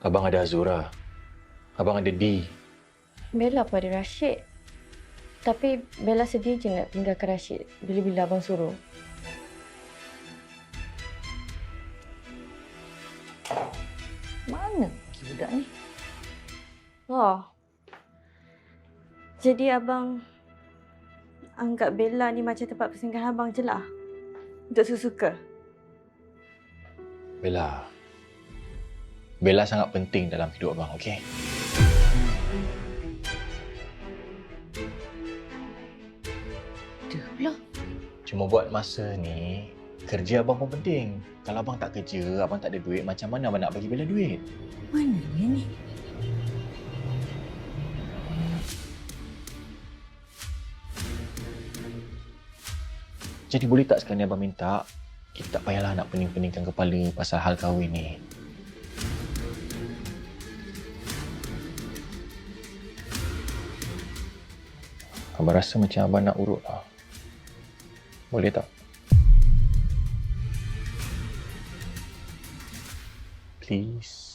Abang ada Azura. Abang ada D. Bella pun ada Rashid. Tapi Bella sedih je nak tinggalkan Rashid bila-bila abang suruh. Mana pergi budak ni? Oh. Jadi abang anggap Bella ni macam tempat persinggahan abang je lah? Untuk suka? Bella. Bella sangat penting dalam hidup abang, okey? Dah pula. Cuma buat masa ni, kerja abang pun penting. Kalau abang tak kerja, abang tak ada duit, macam mana abang nak bagi Bella duit? Mana dia ni? Jadi boleh tak sekarang ni abang minta, kita tak payahlah nak pening-peningkan kepala pasal hal kahwin ni. Abang rasa macam abang nak urut lah. Boleh tak? Please.